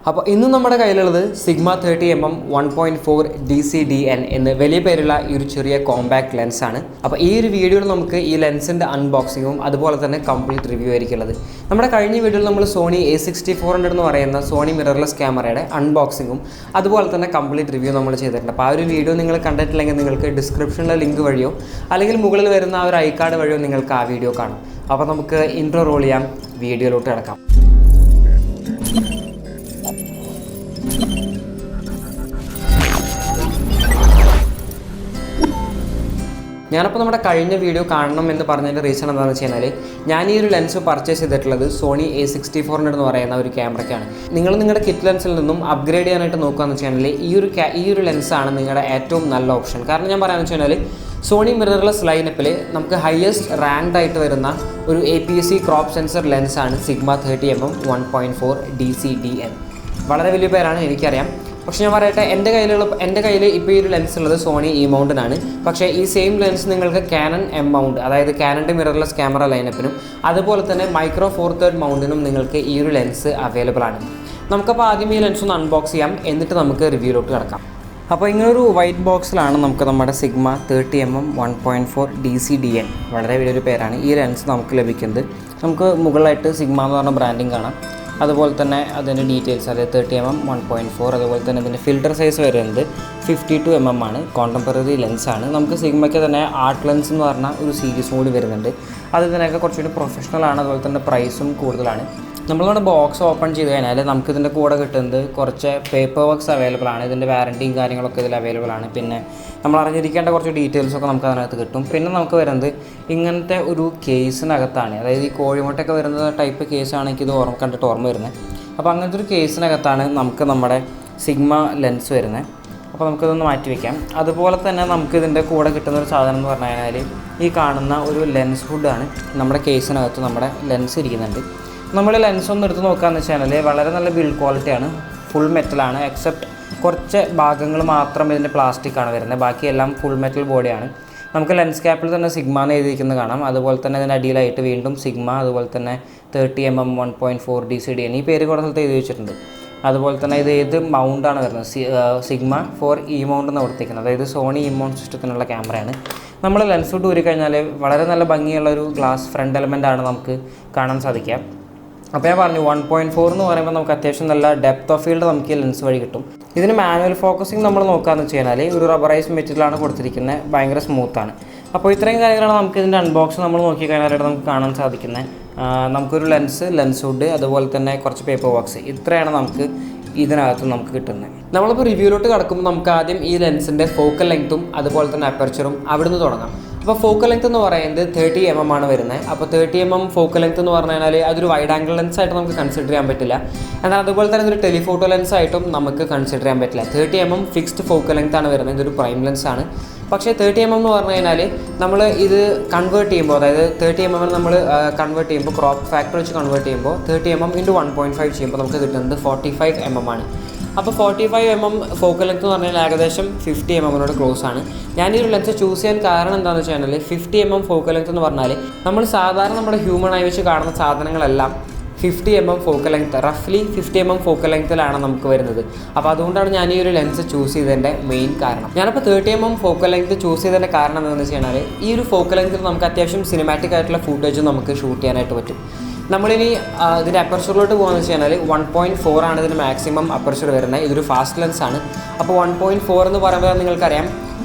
അപ്പോൾ ഇന്ന് നമ്മുടെ കയ്യിലുള്ളത് സിഗ്മ 30mm 1.4 DCDN എന്ന് വലിയ പേരുള്ള ഈ ഒരു ചെറിയ കോമ്പാക്ട് ലെൻസ് ആണ്. അപ്പോൾ ഈ ഒരു വീഡിയോയിൽ നമുക്ക് ഈ ലെൻസിൻ്റെ അൺബോക്സിങ്ങും അതുപോലെ തന്നെ കംപ്ലീറ്റ് റിവ്യൂ ആയിരിക്കുള്ളത്. നമ്മുടെ കഴിഞ്ഞ വീഡിയോയിൽ നമ്മൾ സോണി A6400 എന്ന് പറയുന്ന സോണി മിറർലെസ് ക്യാമറയുടെ അൺബോക്സിങ്ങും അതുപോലെ തന്നെ കംപ്ലീറ്റ് റിവ്യൂ നമ്മൾ ചെയ്തിട്ടുണ്ട്. അപ്പോൾ ആ ഒരു വീഡിയോ നിങ്ങൾ കണ്ടിട്ടില്ലെങ്കിൽ നിങ്ങൾക്ക് ഡിസ്ക്രിപ്ഷനിലെ ലിങ്ക് വഴിയോ അല്ലെങ്കിൽ മുകളിൽ വരുന്ന ആ ഒരു ഐ കാർഡ് വഴിയോ നിങ്ങൾക്ക് ആ വീഡിയോ കാണാം. അപ്പോൾ നമുക്ക് ഇൻട്രോ റോൾ ചെയ്യാം, വീഡിയോയിലോട്ട് കിടക്കാം. ഞാനപ്പോൾ നമ്മുടെ കഴിഞ്ഞ വീഡിയോ കാണണം എന്ന് പറഞ്ഞതിൻ്റെ റീസൺ എന്താണെന്ന് വെച്ച് കഴിഞ്ഞാൽ ഞാൻ ഈ ഒരു ലെൻസ് പർച്ചേസ് ചെയ്തിട്ടുള്ളത് സോണി A6400 എന്ന് പറയുന്ന ഒരു ക്യാമറയ്ക്കാണ്. നിങ്ങൾ നിങ്ങളുടെ കിറ്റ് ലെൻസിൽ നിന്നും അപ്ഗ്രേഡ് ചെയ്യാനായിട്ട് നോക്കുകയെന്ന് വെച്ച് കഴിഞ്ഞാൽ ഈ ഒരു ലെൻസാണ് നിങ്ങളുടെ ഏറ്റവും നല്ല ഓപ്ഷൻ. കാരണം ഞാൻ പറയാമെന്ന് വെച്ച് കഴിഞ്ഞാൽ സോണി മിറർലെസ് ലൈനപ്പിൽ നമുക്ക് ഹയസ്റ്റ് റാങ്ക്ഡ് ആയിട്ട് വരുന്ന ഒരു APS-C ക്രോപ്പ് സെൻസർ ലെൻസാണ് സിഗ്മ 30mm 1.4 DCDN. വളരെ വലിയ പേരാണ് എനിക്കറിയാം. പക്ഷേ ഞാൻ പറയട്ടെ, എൻ്റെ കയ്യിൽ ഇപ്പോൾ ഈ ഒരു ലെൻസ് ഉള്ളത് സോണി E മൗണ്ടിനാണ്. പക്ഷേ ഈ സെയിം ലെൻസ് നിങ്ങൾക്ക് കാനൺ M മൗണ്ട്, അതായത് കാനൻ്റെ മിറർലെസ് ക്യാമറ ലൈനപ്പിനും അതുപോലെ തന്നെ മൈക്രോ 4/3 മൗണ്ടിനും നിങ്ങൾക്ക് ഈ ഒരു ലെൻസ് അവൈലബിൾ ആണ്. നമുക്കപ്പോൾ ആദ്യം ഈ ലെൻസ് ഒന്ന് അൺബോക്സ് ചെയ്യാം, എന്നിട്ട് നമുക്ക് റിവ്യൂയിലോട്ട് കിടക്കാം. അപ്പോൾ ഇങ്ങനൊരു വൈറ്റ് ബോക്സിലാണ് നമുക്ക് നമ്മുടെ സിഗ്മ 30mm 1.4 DCDN, വളരെ വലിയൊരു പേരാണ്, ഈ ലെൻസ് നമുക്ക് ലഭിക്കുന്നത്. നമുക്ക് മുകളിലായിട്ട് സിഗ്മ എന്ന് പറഞ്ഞ ബ്രാൻഡിങ് കാണാം. അതുപോലെ തന്നെ അതിൻ്റെ ഡീറ്റെയിൽസ്, അതായത് 30mm 1.4, അതുപോലെ തന്നെ ഇതിൻ്റെ ഫിൽറ്റർ സൈസ് വരുന്നത് 52mm ആണ്. കോണ്ടംപററി ലെൻസാണ്. നമുക്ക് സിഗ്മയ്ക്ക് തന്നെ ആർട്ട് ലെൻസ് എന്ന് പറഞ്ഞ ഒരു സീരീസ് കൂടി വരുന്നുണ്ട്. അത് ഇതിനൊക്കെ കുറച്ചുകൂടി പ്രൊഫഷണലാണ്. അതുപോലെ തന്നെ പ്രൈസും കൂടുതലാണ്. നമ്മളുടെ ബോക്സ് ഓപ്പൺ ചെയ്ത് കഴിഞ്ഞാൽ നമുക്കിതിൻ്റെ കൂടെ കിട്ടുന്നത് കുറച്ച് പേപ്പർ വർക്ക്സ് അവൈലബിൾ ആണ്. ഇതിൻ്റെ വാറൻറ്റിയും കാര്യങ്ങളൊക്കെ ഇതിൽ അവൈലബിൾ ആണ്. പിന്നെ നമ്മൾ അറിഞ്ഞിരിക്കേണ്ട കുറച്ച് ഡീറ്റെയിൽസൊക്കെ നമുക്ക് അതിനകത്ത് കിട്ടും. പിന്നെ നമുക്ക് വരുന്നത് ഇങ്ങനത്തെ ഒരു കേസിനകത്താണ്, അതായത് ഈ കോഴിമുട്ടയൊക്കെ വരുന്ന ടൈപ്പ് കേസാണ് എനിക്കിത് കണ്ടിട്ട് ഓർമ്മ വരുന്നത്. അപ്പോൾ അങ്ങനത്തെ ഒരു കേസിനകത്താണ് നമുക്ക് നമ്മുടെ സിഗ്മ ലെൻസ് വരുന്നത്. അപ്പോൾ നമുക്കിതൊന്ന് മാറ്റി വയ്ക്കാം. അതുപോലെ തന്നെ നമുക്കിതിൻ്റെ കൂടെ കിട്ടുന്ന ഒരു സാധനം എന്ന് പറഞ്ഞു കഴിഞ്ഞാൽ ഈ കാണുന്ന ഒരു ലെൻസ് ഹുഡാണ്. നമ്മുടെ കേസിനകത്ത് നമ്മുടെ ലെൻസ് ഇരിക്കുന്നുണ്ട്. നമ്മൾ ലെൻസ് ഒന്ന് എടുത്ത് നോക്കുകയെന്ന് വെച്ച് കഴിഞ്ഞാൽ വളരെ നല്ല ബിൽഡ് ക്വാളിറ്റിയാണ്. ഫുൾ മെറ്റലാണ്, എക്സെപ്റ്റ് കുറച്ച് ഭാഗങ്ങൾ മാത്രം ഇതിൻ്റെ പ്ലാസ്റ്റിക്കാണ് വരുന്നത്. ബാക്കിയെല്ലാം ഫുൾ മെറ്റൽ ബോഡിയാണ്. നമുക്ക് ലെൻസ് ക്യാപ്പിൽ തന്നെ സിഗ്മ എന്ന് എഴുതിയിരിക്കുന്നത് കാണാം. അതുപോലെ തന്നെ അതിൻ്റെ അടിയിലായിട്ട് വീണ്ടും സിഗ്മ, അതുപോലെ തന്നെ 30mm 1.4 DCDN ഈ പേര് കുറേ സ്ഥലത്ത് എഴുതി വെച്ചിട്ടുണ്ട്. അതുപോലെ തന്നെ ഇത് ഏത് മൗണ്ടാണ് വരുന്നത്, സിഗ്മ 4 E മൗണ്ട് എന്ന് കൊടുത്തിരിക്കുന്നത്, അതായത് സോണി E മൗണ്ട് സിസ്റ്റത്തിനുള്ള ക്യാമറയാണ്. നമ്മൾ ലെൻസ് വിട്ട് ഊരി കഴിഞ്ഞാൽ വളരെ നല്ല ഭംഗിയുള്ളൊരു ഗ്ലാസ് ഫ്രണ്ട് എലമെൻ്റാണ് നമുക്ക് കാണാൻ സാധിക്കുക. അപ്പോൾ ഞാൻ പറഞ്ഞു 1.4 എന്ന് പറയുമ്പോൾ നമുക്ക് അത്യാവശ്യം നല്ല ഡെപ്ത് ഓഫ് ഫീൽഡ് നമുക്ക് ഈ ലെൻസ് വഴി കിട്ടും. ഇതിന് മാനുവൽ ഫോക്കസിങ് നമ്മൾ നോക്കുകയെന്ന് വെച്ച് കഴിഞ്ഞാൽ ഒരു റബ്ബറൈസ് മെറ്റീരിയലാണ് കൊടുത്തിരിക്കുന്നത്, ഭയങ്കര സ്മൂത്താണ്. അപ്പോൾ ഇത്രയും കാര്യങ്ങളാണ് നമുക്ക് ഇതിൻ്റെ അൺബോക്സ് നമ്മൾ നോക്കിക്കഴിഞ്ഞാലായിട്ട് നമുക്ക് കാണാൻ സാധിക്കുന്നത്. നമുക്കൊരു ലെൻസ് ഹുഡ്, അതുപോലെ തന്നെ കുറച്ച് പേപ്പർ വർക്ക്സ്, ഇത്രയാണ് നമുക്ക് ഇതിനകത്ത് നമുക്ക് കിട്ടുന്നത്. നമ്മളിപ്പോൾ റിവ്യൂയിലോട്ട് കിടക്കുമ്പോൾ നമുക്ക് ആദ്യം ഈ ലെൻസിൻ്റെ ഫോക്കൽ ലെങ്ത്തും അതുപോലെ തന്നെ അപ്പർച്ചറും അവിടുന്ന് തുടങ്ങാം. അപ്പോൾ ഫോക്കൽ ലെങ്ത് എന്ന് പറയുന്നത് 30mm ആണ് വരുന്നത്. അപ്പോൾ 30mm ഫോക്കൽ ലെങ്ത് എന്ന് പറഞ്ഞു കഴിഞ്ഞാൽ അതൊരു വൈഡ് ആംഗിൾ ലെൻസായിട്ട് നമുക്ക് കൺസിഡർ ചെയ്യാൻ പറ്റില്ല. എന്നാൽ അതുപോലെ തന്നെ ഇതൊരു ടെലിഫോട്ടോ ലെൻസായിട്ടും നമുക്ക് കൺസിഡർ ചെയ്യാൻ പറ്റില്ല. 30mm ഫിക്സ്ഡ് ഫോക്കൽ ലെങ്ത് ആണ് വരുന്നത്. ഇതൊരു പ്രൈം ലെൻസാണ്. പക്ഷേ 30mm എന്ന് പറഞ്ഞു കഴിഞ്ഞാൽ നമ്മൾ ഇത് കൺവേർട്ട് ചെയ്യുമ്പോൾ, അതായത് 30mm നമ്മൾ കൺവേർട്ട് ചെയ്യുമ്പോൾ ക്രോപ്പ് ഫാക്ടർ വെച്ച് കൺവേർട്ട് ചെയ്യുമ്പോൾ 30mm × 1.5 ചെയ്യുമ്പോൾ നമുക്ക് കിട്ടുന്നത് 45mm ആണ്. അപ്പോൾ 45mm ഫോക്കൽ ലെങ്ത് എന്ന് പറഞ്ഞാൽ ഏകദേശം 50mm ക്ലോസ് ആണ്. ഞാൻ ഈ ഒരു ലെൻസ് ചൂസ് ചെയ്യാൻ കാരണം എന്താണെന്ന് വെച്ച് കഴിഞ്ഞാൽ 50mm ഫോക്കൽ ലെങ്ത് എന്ന് പറഞ്ഞാൽ നമ്മൾ സാധാരണ നമ്മുടെ ഹ്യൂമൺ ആയി വെച്ച് കാണുന്ന സാധനങ്ങളെല്ലാം 50mm ഫോക്കൽ ലെങ്ത്, റഫ്ലി 50mm ഫോക്കൽ ലെങ്ത്തിലാണ് നമുക്ക് വരുന്നത്. അപ്പോൾ അതുകൊണ്ടാണ് ഞാൻ ഈ ഒരു ലെൻസ് ചൂസ് ചെയ്തതിൻ്റെ മെയിൻ കാരണം. ഞാനിപ്പോൾ 30mm ഫോക്കൽ ലെങ്ത് ചൂസ് ചെയ്തതിൻ്റെ കാരണം എന്താണെന്ന് വെച്ച് കഴിഞ്ഞാൽ ഈ ഒരു ഫോക്കൽ ലെങ്ത്തിൽ നമുക്ക് അത്യാവശ്യം സിനിമാറ്റിക് ആയിട്ടുള്ള ഫുട്ടേജ് നമുക്ക് ഷൂട്ട് ചെയ്യാനായിട്ട് പറ്റും. നമ്മളിനി ഇതിൻ്റെ അപ്പർച്ചറിലോട്ട് പോകുകയെന്ന് വെച്ച് കഴിഞ്ഞാൽ 1.4 ആണ് ഇതിന് മാക്സിമം അപ്പർച്ചർ വരുന്നത്. ഇതൊരു ഫാസ്റ്റ് ലെൻസാണ്. അപ്പോൾ 1.4 എന്ന് പറയുമ്പോൾ നിങ്ങൾക്കറിയാം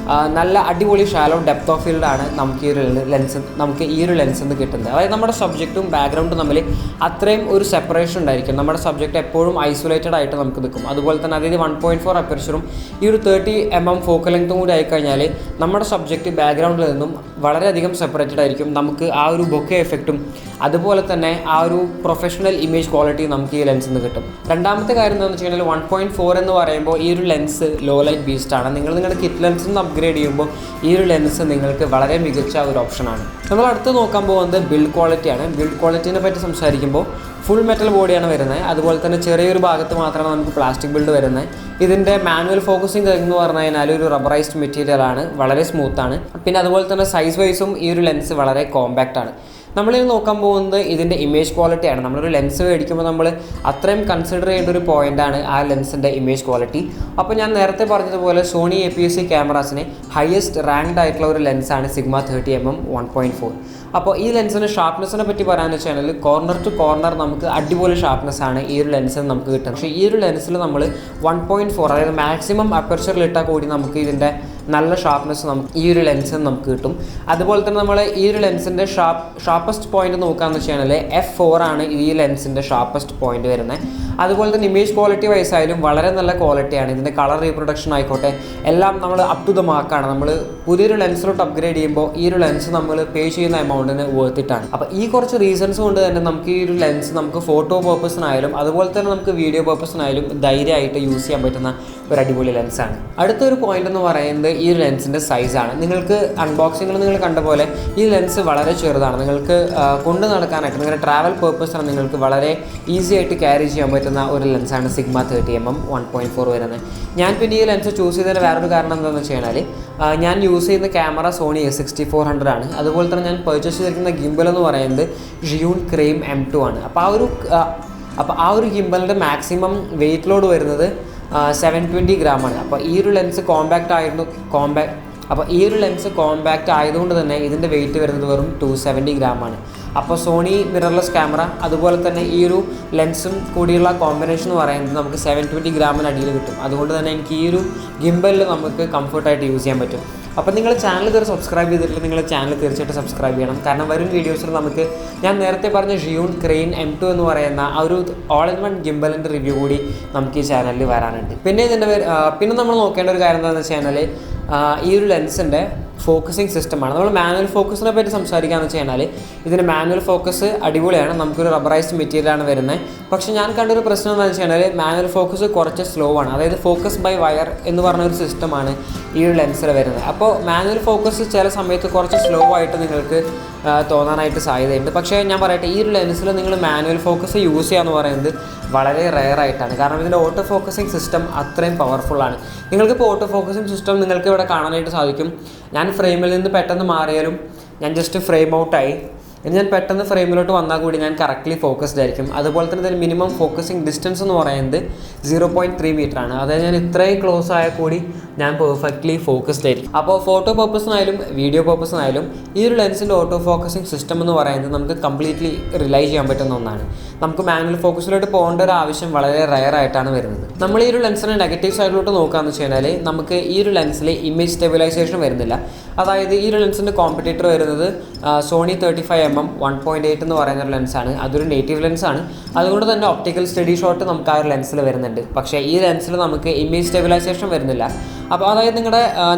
നല്ല അടിപൊളി ഷാലോ ഡെപ്ത് ഓഫ് ഫീൽഡാണ് നമുക്ക് ഈ ഒരു ലെൻസിൽ നിന്ന് കിട്ടുന്നത്. അതായത് നമ്മുടെ സബ്ജക്റ്റും ബാക്ക്ഗ്രൗണ്ടും തമ്മിൽ അത്രയും ഒരു സെപ്പറേഷൻ ഉണ്ടായിരിക്കും. നമ്മുടെ സബ്ജക്റ്റ് എപ്പോഴും ഐസൊലേറ്റഡ് ആയിട്ട് നമുക്ക് നിൽക്കും. അതുപോലെ തന്നെ അതായത് 1.4 അപ്പർച്ചറും ഈ ഒരു 30mm ഫോക്കൽ ലെങ്ത്തും കൂടി ആയിക്കഴിഞ്ഞാൽ നമ്മുടെ സബ്ജക്റ്റ് ബാക്ക്ഗ്രൗണ്ടിൽ നിന്നും വളരെയധികം സെപ്പറേറ്റഡ് ആയിരിക്കും. നമുക്ക് ആ ഒരു ബൊക്കെ എഫക്റ്റും അതുപോലെ തന്നെ ആ ഒരു പ്രൊഫഷണൽ ഇമേജ് ക്വാളിറ്റി നമുക്ക് ഈ ലെൻസിൽ നിന്ന് കിട്ടും. രണ്ടാമത്തെ കാര്യം എന്താണെന്ന് വെച്ച് കഴിഞ്ഞാൽ 1.4 എന്ന് പറയുമ്പോൾ ഈ ഒരു ലെൻസ് ലോ ലൈറ്റ് ബീസ്റ്റാണ്. നിങ്ങളുടെ കിറ്റ് ലെൻസിൽ നിന്ന് അപ്ഗ്രേഡ് ചെയ്യുമ്പോൾ ഈ ഒരു ലെൻസ് നിങ്ങൾക്ക് വളരെ മികച്ച ഒരു ഓപ്ഷനാണ്. നമ്മൾ അടുത്ത് നോക്കാൻ പോകുന്നത് ബിൽഡ് ക്വാളിറ്റിയാണ്. ബിൽഡ് ക്വാളിറ്റിനെ പറ്റി സംസാരിക്കുമ്പോൾ ഫുൾ മെറ്റൽ ബോഡിയാണ് വരുന്നത്. അതുപോലെ തന്നെ ചെറിയൊരു ഭാഗത്ത് മാത്രമാണ് നമുക്ക് പ്ലാസ്റ്റിക് ബിൽഡ് വരുന്നത്. ഇതിൻ്റെ മാനുവൽ ഫോക്കസിങ് എന്ന് പറഞ്ഞു കഴിഞ്ഞാൽ ഒരു റബ്ബറൈസ്ഡ് മെറ്റീരിയലാണ്, വളരെ സ്മൂത്താണ്. പിന്നെ അതുപോലെ തന്നെ സൈസ് വൈസും ഈ ഒരു ലെൻസ് വളരെ കോമ്പാക്റ്റ് ആണ്. നമ്മളിത് നോക്കാൻ പോകുന്നത് ഇതിൻ്റെ ഇമേജ് ക്വാളിറ്റിയാണ്. നമ്മളൊരു ലെൻസ് മേടിക്കുമ്പോൾ നമ്മൾ അത്രയും കൺസിഡർ ചെയ്യേണ്ട ഒരു പോയിൻ്റാണ് ആ ലെൻസിൻ്റെ ഇമേജ് ക്വാളിറ്റി. അപ്പോൾ ഞാൻ നേരത്തെ പറഞ്ഞതുപോലെ സോണി APS-C ക്യാമറാസിന് ഹയസ്റ്റ് റാങ്ക്ഡ് ആയിട്ടുള്ള ഒരു ലെൻസാണ് സിഗ്മ 30mm 1.4. അപ്പോൾ ഈ ലെൻസിൻ്റെ ഷാർപ്നെസ്സിനെ പറ്റി പറയാമെന്ന് വെച്ചാൽ കോർണർ ടു കോർണർ നമുക്ക് അടിപൊളി ഷാർപ്നെസ്സാണ് ഈ ഒരു ലെൻസിൽ നമുക്ക് കിട്ടുന്നത്. പക്ഷേ ഈ ഒരു ലെൻസിൽ നമ്മൾ 1.4 അതായത് മാക്സിമം അപ്പർച്ചറിൽ ഇട്ടാൽ കൂടി നമുക്ക് ഇതിൻ്റെ നല്ല ഷാർപ്നെസ് നമുക്ക് ഈ ഒരു ലെൻസിൽ നമുക്ക് കിട്ടും. അതുപോലെ തന്നെ നമ്മൾ ഈ ഒരു ലെൻസിൻ്റെ ഷാർപ്പസ്റ്റ് പോയിന്റ് നോക്കുകയെന്ന് വെച്ച് കഴിഞ്ഞാൽ F4 ആണ് ഈ ലെൻസിൻ്റെ ഷാർപ്പസ്റ്റ് പോയിന്റ് വരുന്നത്. അതുപോലെ തന്നെ ഇമേജ് ക്വാളിറ്റി വൈസ് ആയാലും വളരെ നല്ല ക്വാളിറ്റിയാണ്. ഇതിൻ്റെ കളർ റീപ്രൊഡക്ഷൻ ആയിക്കോട്ടെ എല്ലാം നമ്മൾ അപ് ടു ദ മാർക്കാണ്. നമ്മൾ പുതിയൊരു ലെൻസിലോട്ട് അപ്ഗ്രേഡ് ചെയ്യുമ്പോൾ ഈ ഒരു ലെൻസ് നമ്മൾ പേ ചെയ്യുന്ന എമൗണ്ടിന് വേർത്തിട്ടാണ്. അപ്പോൾ ഈ കുറച്ച് റീസൺസ് കൊണ്ട് തന്നെ നമുക്ക് ഈ ഒരു ലെൻസ് നമുക്ക് ഫോട്ടോ പർപ്പസിനായാലും അതുപോലെ തന്നെ നമുക്ക് വീഡിയോ പർപ്പസിനായാലും ധൈര്യമായിട്ട് യൂസ് ചെയ്യാൻ പറ്റുന്ന ഒരു അടിപൊളി ലെൻസാണ്. അടുത്തൊരു പോയിന്റ് എന്ന് പറയുന്നത് ഈ ഒരു ലെൻസിൻ്റെ സൈസാണ്. നിങ്ങൾക്ക് അൺബോക്സിങ്ങിൽ നിങ്ങൾ കണ്ട പോലെ ഈ ലെൻസ് വളരെ ചെറുതാണ്. നിങ്ങൾക്ക് കൊണ്ടു നടക്കാനായിട്ട് നിങ്ങളുടെ ട്രാവൽ പർപ്പസിന് നിങ്ങൾക്ക് വളരെ ഈസി ആയിട്ട് ക്യാരി ചെയ്യാൻ പറ്റുന്ന ഒരു ലെൻസാണ് സിഗ്മ 30mm 1.4 വരുന്നത്. ഞാൻ പിന്നെ ഈ ലെൻസ് ചൂസ് ചെയ്തതിന് വേറൊരു കാരണം എന്താണെന്ന് വെച്ച് കഴിഞ്ഞാൽ ഞാൻ യൂസ് ചെയ്യുന്ന ക്യാമറ സോണി A6400 ആണ്. അതുപോലെ തന്നെ ഞാൻ പർച്ചേസ് ചെയ്തിരിക്കുന്ന ഗിംബൽ എന്ന് പറയുന്നത് Yongnuo M2 ആണ്. അപ്പോൾ ആ ഒരു ഗിംബലിൻ്റെ മാക്സിമം വെയിറ്റ് ലോഡ് വരുന്നത് 720 ഗ്രാമാണ്. അപ്പോൾ ഈ ഒരു ലെൻസ് കോമ്പാക്റ്റ് ആയതുകൊണ്ട് തന്നെ ഇതിൻ്റെ വെയിറ്റ് വരുന്നത് വെറും 270 ഗ്രാമാണ്. അപ്പോൾ സോണി മിറർലെസ് ക്യാമറ അതുപോലെ തന്നെ ഈ ഒരു ലെൻസും കൂടിയുള്ള കോമ്പിനേഷൻ എന്ന് പറയുന്നത് നമുക്ക് 720 ഗ്രാമിന് അടിയിൽ കിട്ടും. അതുകൊണ്ട് തന്നെ എനിക്ക് ഈ ഒരു ഗിംബലിൽ നമുക്ക് കംഫർട്ടായിട്ട് യൂസ് ചെയ്യാൻ പറ്റും. അപ്പോൾ നിങ്ങൾ ചാനൽ ഇതുവരെ സബ്സ്ക്രൈബ് ചെയ്തിട്ടില്ല, നിങ്ങൾ ചാനൽ തീർച്ചയായിട്ടും സബ്സ്ക്രൈബ് ചെയ്യണം. കാരണം വരും വീഡിയോസിൽ നമുക്ക് ഞാൻ നേരത്തെ പറഞ്ഞ Yongnuo M2 എന്ന് പറയുന്ന ആ ഒരു ഓൾ ഇൻ വൺ ഗിംബലിൻ്റെ റിവ്യൂ കൂടി നമുക്ക് ഈ ചാനലിൽ വരാനുണ്ട്. പിന്നെ നമ്മൾ നോക്കേണ്ട ഒരു കാര്യം എന്താണെന്ന് വെച്ച് കഴിഞ്ഞാൽ ഈ ഒരു ലെൻസിൻ്റെ ഫോക്കസിങ് സിസ്റ്റമാണ്. നമ്മൾ മാനുവൽ ഫോക്കസിനെ പറ്റി സംസാരിക്കുകയെന്ന് വെച്ച് കഴിഞ്ഞാൽ ഇതിൻ്റെ മാനുവൽ ഫോക്കസ് അടിപൊളിയാണ്. നമുക്കൊരു റബ്ബറൈസ്ഡ് മെറ്റീരിയലാണ് വരുന്നത്. പക്ഷേ ഞാൻ കണ്ടൊരു പ്രശ്നം എന്താണെന്ന് വെച്ച് കഴിഞ്ഞാൽ മാനുവൽ ഫോക്കസ് കുറച്ച് സ്ലോ ആണ്. അതായത് ഫോക്കസ് ബൈ വയർ എന്ന് പറഞ്ഞൊരു സിസ്റ്റമാണ് ഈ ഒരു ലെൻസിൽ വരുന്നത്. അപ്പോൾ മാനുവൽ ഫോക്കസ് ചില സമയത്ത് കുറച്ച് സ്ലോ ആയിട്ട് നിങ്ങൾക്ക് തോന്നാനായിട്ട് സാധ്യതയുണ്ട്. പക്ഷേ ഞാൻ പറയട്ടെ, ഈ ഒരു ലെൻസിൽ നിങ്ങൾ മാനുവൽ ഫോക്കസ് യൂസ് ചെയ്യുക എന്ന് പറയുന്നത് വളരെ റെയർ ആയിട്ടാണ്. കാരണം ഇതിൻ്റെ ഓട്ടോ ഫോക്കസിങ് സിസ്റ്റം അത്രയും പവർഫുള്ളാണ്. നിങ്ങൾക്കിപ്പോൾ ഓട്ടോ ഫോക്കസിങ് സിസ്റ്റം നിങ്ങൾക്ക് ഇവിടെ കാണാനായിട്ട് സാധിക്കും. ഞാൻ ഫ്രെയിമിൽ നിന്ന് പെട്ടെന്ന് മാറിയാലും ഞാൻ ജസ്റ്റ് ഫ്രെയിം ഔട്ടായി, ഇനി ഞാൻ പെട്ടെന്ന് ഫ്രെയിമിലോട്ട് വന്നാൽ കൂടി ഞാൻ കറക്റ്റ്ലി ഫോക്കസ്ഡ് ആയിരിക്കും. അതുപോലെ തന്നെ ഇതിന് മിനിമം ഫോക്കസിങ് ഡിസ്റ്റൻസ് എന്ന് പറയുന്നത് 0.3 മീറ്റർ ആണ്. അതായത് ഞാൻ ഇത്രയും ക്ലോസ് ആയാൽ കൂടി ഞാൻ പെർഫെക്റ്റ്ലി ഫോക്കസ്ഡ് ആയിരിക്കും. അപ്പോൾ ഫോട്ടോ പർപ്പസിനായാലും വീഡിയോ പർപ്പസിനായാലും ഈ ഒരു ലെൻസിൻ്റെ ഓട്ടോ ഫോക്കസിങ് സിസ്റ്റം എന്ന് പറയുന്നത് നമുക്ക് കംപ്ലീറ്റ്ലി റിലൈ ചെയ്യാൻ പറ്റുന്ന ഒന്നാണ്. നമുക്ക് മാനുവൽ ഫോക്കസിലോട്ട് പോകേണ്ട ഒരു ആവശ്യം വളരെ റെയർ ആയിട്ടാണ് വരുന്നത്. നമ്മൾ ഈ ഒരു ലെൻസിൻ്റെ നെഗറ്റീവ് സൈഡിലോട്ട് നോക്കുകയെന്ന് വെച്ച് കഴിഞ്ഞാൽ നമുക്ക് ഈ ഒരു ലെൻസിൽ ഇമേജ് സ്റ്റെബിലൈസേഷൻ വരുന്നില്ല. അതായത് ഈ ഒരു ലെൻസിൻ്റെ കോമ്പറ്റേറ്റർ വരുന്നത് സോണി 35mm 1.8 എന്ന് പറയുന്ന ഒരു ലെൻസാണ്. അതൊരു നേറ്റീവ് ലെൻസാണ്. അതുകൊണ്ട് തന്നെ ഒപ്റ്റിക്കൽ സ്റ്റഡി ഷോട്ട് നമുക്ക് ആ ഒരു ലെൻസിൽ വരുന്നുണ്ട്. പക്ഷേ ഈ ലെൻസിൽ നമുക്ക് ഇമേജ് സ്റ്റെബിലൈസേഷൻ വരുന്നില്ല. അപ്പോൾ അതായത്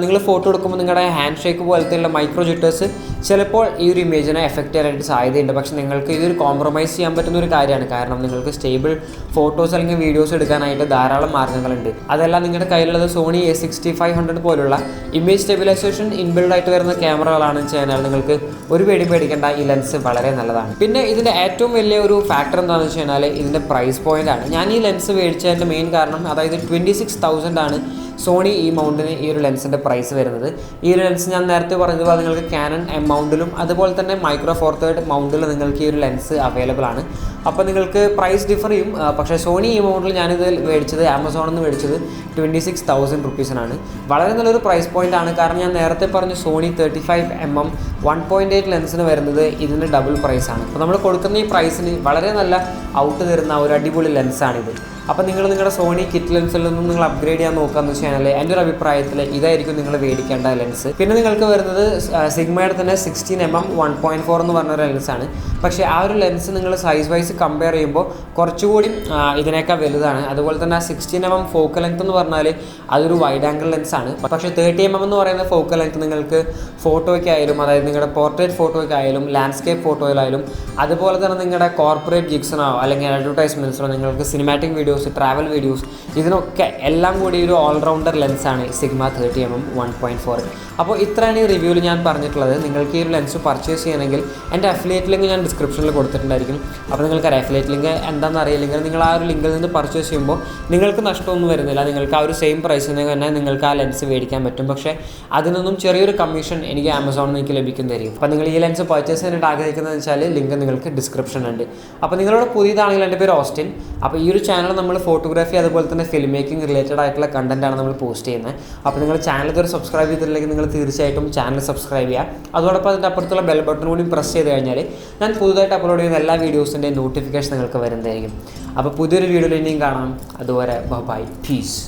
നിങ്ങൾ ഫോട്ടോ എടുക്കുമ്പോൾ നിങ്ങളുടെ ഹാൻഡ് ഷേക്ക് പോലത്തെയുള്ള മൈക്രോ ജിറ്റേഴ്സ് ചിലപ്പോൾ ഈ ഒരു ഇമേജിനെ എഫക്റ്റ് ചെയ്യാനായിട്ട് സാധ്യതയുണ്ട്. പക്ഷേ നിങ്ങൾക്ക് ഇതൊരു കോംപ്രമൈസ് ചെയ്യാൻ പറ്റുന്ന ഒരു കാര്യമാണ്. കാരണം നിങ്ങൾക്ക് സ്റ്റേബിൾ ഫോട്ടോസ് അല്ലെങ്കിൽ വീഡിയോസ് എടുക്കാനായിട്ട് ധാരാളം മാർഗ്ഗങ്ങളുണ്ട്. അതെല്ലാം നിങ്ങളുടെ കയ്യിലുള്ളത് സോണി A6500 പോലുള്ള ഇമേജ് സ്റ്റെബിലൈസേഷൻ ഇൻബിൽഡ് ആയിട്ട് വരുന്ന ക്യാമറകളാണെന്ന് വെച്ച് കഴിഞ്ഞാൽ നിങ്ങൾക്ക് ഒരു പേടിക്കേണ്ട, ഈ ലെൻസ് വളരെ നല്ലതാണ്. പിന്നെ ഇതിൻ്റെ ഏറ്റവും വലിയ ഒരു ഫാക്ടർ എന്താണെന്ന് വെച്ച് കഴിഞ്ഞാൽ ഇതിൻ്റെ പ്രൈസ് പോയിൻ്റ് ആണ്. ഞാൻ ഈ ലെൻസ് മേടിച്ചതിൻ്റെ മെയിൻ കാരണം അതായത് 26,000 ആണ് സോണി E മൗണ്ടിന് ഈ ഒരു ലെൻസിൻ്റെ പ്രൈസ് വരുന്നത്. ഈ ഒരു ലെൻസ് ഞാൻ നേരത്തെ പറഞ്ഞതുപോലെ നിങ്ങൾക്ക് കാനൺ M മൗണ്ടിലും അതുപോലെ തന്നെ മൈക്രോ ഫോർ തേർഡ് മൗണ്ടിലും നിങ്ങൾക്ക് ഈ ഒരു ലെൻസ് അവൈലബിൾ ആണ്. അപ്പോൾ നിങ്ങൾക്ക് പ്രൈസ് ഡിഫർ ചെയ്യും. പക്ഷേ സോണി E മൗണ്ടിൽ ഞാനിത് മേടിച്ചത് ആമസോണിൽ നിന്ന് മേടിച്ചത് 26,000 റുപ്പീസിനാണ്. വളരെ നല്ലൊരു പ്രൈസ് പോയിൻ്റ് ആണ്. കാരണം ഞാൻ നേരത്തെ പറഞ്ഞ സോണി 35mm 1.8 ലെൻസിന് വരുന്നത് ഇതിന് ഡബിൾ പ്രൈസാണ്. അപ്പോൾ നമ്മൾ കൊടുക്കുന്ന ഈ പ്രൈസിന് വളരെ നല്ല ഔട്ട് തരുന്ന ഒരു അടിപൊളി ലെൻസാണിത്. അപ്പോൾ നിങ്ങൾ നിങ്ങളുടെ സോണി കിറ്റ് ലെൻസിൽ നിന്നും നിങ്ങൾ അപ്ഗ്രേഡ് ചെയ്യാൻ നോക്കുകയെന്ന് വെച്ച് കഴിഞ്ഞാൽ എൻ്റെ ഒരു അഭിപ്രായത്തിൽ ഇതായിരിക്കും നിങ്ങൾ മേടിക്കേണ്ട ലെൻസ്. പിന്നെ നിങ്ങൾക്ക് വരുന്നത് സിഗ്മയുടെ തന്നെ 16mm 1.4 എന്ന് പറഞ്ഞൊരു ലെൻസാണ്. പക്ഷേ ആ ഒരു ലെൻസ് നിങ്ങൾ സൈസ് വൈസ് കമ്പയർ ചെയ്യുമ്പോൾ കുറച്ചുകൂടി ഇതിനേക്കാൾ വലുതാണ്. അതുപോലെ തന്നെ 16mm ഫോക്കൽ ലെങ്ത് എന്ന് പറഞ്ഞാൽ അതൊരു വൈഡ് ആംഗിൾ ലെൻസാണ്. പക്ഷേ 30mm എന്ന് പറയുന്ന ഫോക്കൽ ലെങ്ത് നിങ്ങൾക്ക് ഫോട്ടോയ്ക്കായാലും അതായത് നിങ്ങളുടെ പോർട്രേറ്റ് ഫോട്ടോയ്ക്കായാലും ലാൻഡ്സ്കേപ്പ് ഫോട്ടോയിലായാലും അതുപോലെ തന്നെ നിങ്ങളുടെ കോർപ്പറേറ്റ് ജിഗ്സിനോ അല്ലെങ്കിൽ അഡ്വർടൈസ്മെൻറ്റ്സിനോ നിങ്ങൾക്ക് cinematic videos videos, travel videos, ഇതിനൊക്കെ എല്ലാം കൂടി ഒരു ഓൾറൗണ്ടർ ലെൻസാണ് സിഗ്മ 30mm 1.4. അപ്പോൾ ഇത്രയാണ് ഈ റിവ്യൂവിൽ ഞാൻ പറഞ്ഞിട്ടുള്ളത്. നിങ്ങൾക്ക് ഈ ഒരു ലെൻസ് പർച്ചേസ് ചെയ്യണമെങ്കിൽ എൻ്റെ അഫിലിയേറ്റ് ലിങ്ക് ഞാൻ ഡിസ്ക്രിപ്ഷനിൽ കൊടുത്തിട്ടുണ്ടായിരിക്കും. അപ്പോൾ നിങ്ങൾക്ക് അഫിലിയേറ്റ് ലിങ്ക് എന്താണെന്ന് അറിയില്ലെങ്കിൽ നിങ്ങൾ ആ ഒരു ലിങ്കിൽ നിന്ന് പർച്ചേസ് ചെയ്യുമ്പോൾ നിങ്ങൾക്ക് നഷ്ടമൊന്നും വരുന്നില്ല. നിങ്ങൾക്ക് ആ ഒരു സെയിം പ്രൈസിന് തന്നെ നിങ്ങൾക്ക് ആ ലെൻസ് മേടിക്കാൻ പറ്റും. പക്ഷേ അതിനൊന്നും ചെറിയൊരു കമ്മീഷൻ എനിക്ക് ആമസോണിൽ നിന്ന് എനിക്ക് ലഭിക്കുന്നതായിരിക്കും. അപ്പോൾ നിങ്ങൾ ഈ ലെൻസ് പർച്ചേസ് ചെയ്യാനായിട്ട് ആഗ്രഹിക്കുന്നതെന്ന് വെച്ചാൽ ലിങ്ക് നിങ്ങൾക്ക് ഡിസ്ക്രിപ്ഷനുണ്ട്. അപ്പോൾ നിങ്ങളോട് പുതിയതാണെങ്കിൽ എൻ്റെ പേര് ഓസ്റ്റിൻ. അപ്പോൾ ഈ ഒരു ചാനൽ നമ്മൾ ഫോട്ടോഗ്രാഫി അതുപോലെ തന്നെ ഫിലിം മേക്കിംഗ് റിലേറ്റഡ് ആയിട്ടുള്ള കണ്ടൻറ്റാണ് നമ്മൾ പോസ്റ്റ് ചെയ്യുന്നത്. അപ്പോൾ നിങ്ങൾ ചാനൽ ഇതൊരു സബ്സ്ക്രൈബ് ചെയ്തിട്ടില്ലെങ്കിൽ നിങ്ങൾ തീർച്ചയായിട്ടും ചാനൽ സബ്സ്ക്രൈബ് ചെയ്യുക. അതോടൊപ്പം അതിൻ്റെ അപ്പുറത്തുള്ള ബെൽ ബട്ടൺ കൂടി പ്രസ് ചെയ്ത് കഴിഞ്ഞാൽ ഞാൻ പുതുതായിട്ട് അപ്ലോഡ് ചെയ്യുന്ന എല്ലാ വീഡിയോസിൻ്റെയും നോട്ടിഫിക്കേഷൻ നിങ്ങൾക്ക് വരുന്നതായിരിക്കും. അപ്പോൾ പുതിയൊരു വീഡിയോയിൽ ഇനിയും കാണാം. അതുവരെ ബൈ, പീസ്.